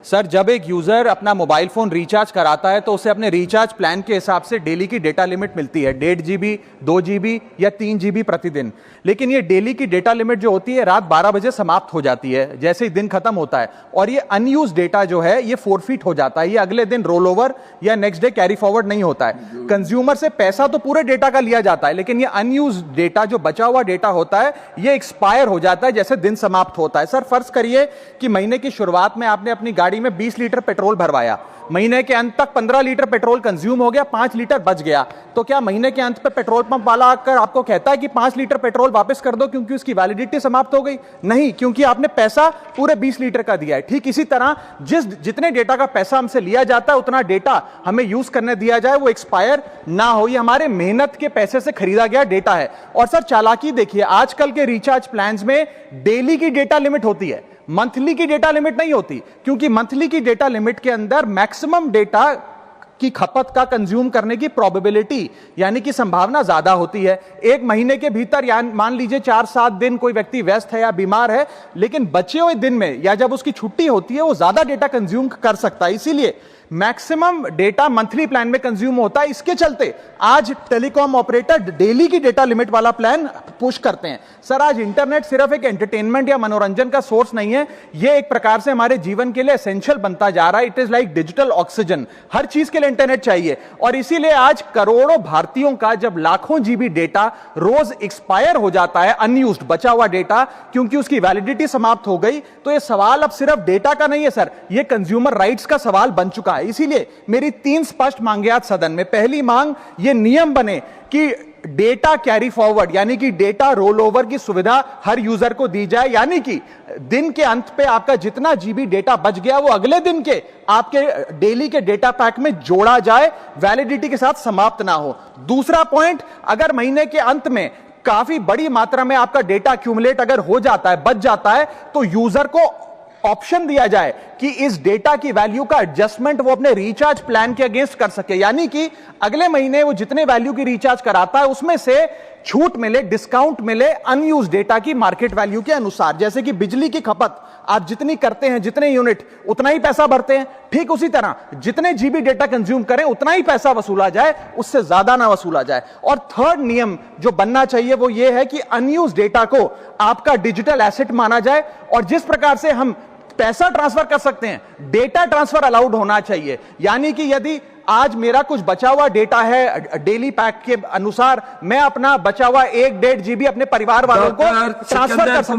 Sir, जब एक user अपना मोबाइल फोन रिचार्ज कराता है तो उसे अपने रिचार्ज प्लान के हिसाब से डेली की डेटा लिमिट मिलती है 1.5 GB, 2 GB या 3 GB प्रतिदिन। लेकिन ये डेली की डेटा लिमिट जो होती है रात 12 बजे समाप्त हो जाती है जैसे ही दिन खत्म होता है, और ये अनयूज डेटा जो है ये फोरफिट हो जाता है, ये अगले दिन रोल ओवर या नेक्स्ट डे कैरी फॉरवर्ड नहीं होता है। कंज्यूमर से पैसा तो पूरे डेटा का लिया जाता है, लेकिन ये अनयूज डेटा जो बचा हुआ डेटा होता है ये एक्सपायर हो जाता है जैसे दिन समाप्त होता है। सर, फर्ज करिए कि महीने की शुरुआत में आपने अपनी गाड़ी में 20 लीटर पेट्रोल भरवाया, महीने के अंत तक 15 लीटर पेट्रोल कंज्यूम हो गया, 5 लीटर बच गया, तो क्या महीने के अंत पे पेट्रोल पंप वाला आकर आपको कहता है कि 5 लीटर पेट्रोल वापस कर दो क्योंकि उसकी वैलिडिटी समाप्त हो गई? नहीं, क्योंकि आपने पैसा पूरे 20 लीटर का दिया है। ठीक इसी तरह जितने डेटा का पैसा हमसे लिया जाता है उतना डेटा हमें यूज करने दिया जाए, वो एक्सपायर ना हो। ये हमारे मेहनत के पैसे से खरीदा गया डेटा है। और सर, चालाकी देखिए, आजकल के रिचार्ज प्लान्स में डेली की डेटा लिमिट होती है, मंथली की डेटा लिमिट नहीं होती, क्योंकि मंथली की डेटा लिमिट के अंदर मैक्सिमम डेटा की खपत का कंज्यूम करने की प्रोबेबिलिटी यानी कि संभावना ज्यादा होती है। एक महीने के भीतर या मान लीजिए 4-7 दिन कोई व्यक्ति व्यस्त है या बीमार है, लेकिन बचे हुए दिन में या जब उसकी छुट्टी होती है वो ज्यादा डेटा कंज्यूम कर सकता है, इसीलिए मैक्सिमम डेटा मंथली प्लान में कंज्यूम होता है। इसके चलते आज टेलीकॉम ऑपरेटर डेली की डेटा लिमिट वाला प्लान पुश करते हैं। सर, आज इंटरनेट सिर्फ एक एंटरटेनमेंट या मनोरंजन का सोर्स नहीं है, यह एक प्रकार से हमारे जीवन के लिए एसेंशियल बनता जा रहा है। It is like digital oxygen, हर चीज के लिए इंटरनेट चाहिए। और इसीलिए आज करोड़ों भारतीयों का जब लाखों जीबी डेटा रोज एक्सपायर हो जाता है, अनयूज्ड बचा हुआ डेटा, क्योंकि उसकी वैलिडिटी समाप्त हो गई, तो यह सवाल अब सिर्फ डेटा का नहीं है सर, यह कंज्यूमर राइट्स का सवाल बन चुका है। इसीलिए मेरी 3 स्पष्ट मांगे आज सदन में। पहली मांग, यह नियम बने कि डेटा कैरी फॉरवर्ड यानी कि डेटा रोल ओवर की सुविधा हर यूजर को दी जाए, यानी कि दिन के अंत पे आपका जितना जीबी डेटा बच गया वो अगले दिन के आपके डेली के डेटा पैक में जोड़ा जाए, वैलिडिटी के साथ समाप्त ना हो। दूसरा पॉइंट, अगर महीने के अंत में काफी बड़ी मात्रा में आपका डेटा एक्यूमुलेट अगर हो जाता है, बच जाता है, तो यूजर को ऑप्शन दिया जाए कि इस डेटा की वैल्यू का एडजस्टमेंट वो अपने रिचार्ज प्लान के अगेंस्ट कर सके, यानी कि अगले महीने वो जितने वैल्यू की रिचार्ज कराता है उसमें से छूट मिले, डिस्काउंट मिले अनयूज डेटा की मार्केट वैल्यू के अनुसार। जैसे कि बिजली की खपत आप जितनी करते हैं, जितने यूनिट उतना ही पैसा भरते हैं, ठीक उसी तरह जितने जीबी डेटा कंज्यूम करें उतना ही पैसा वसूला जाए, उससे ज्यादा ना वसूला जाए। और थर्ड नियम जो बनना चाहिए वो ये है कि अनयूज डेटा को आपका डिजिटल एसेट माना जाए, और जिस प्रकार से हम पैसा ट्रांसफर कर सकते हैं, डेटा ट्रांसफर अलाउड होना चाहिए। यानी कि यदि आज मेरा कुछ बचा हुआ डेटा है डेली पैक के अनुसार, मैं अपना बचा हुआ 1-1.5 GB अपने परिवार वालों को ट्रांसफर कर सकूं।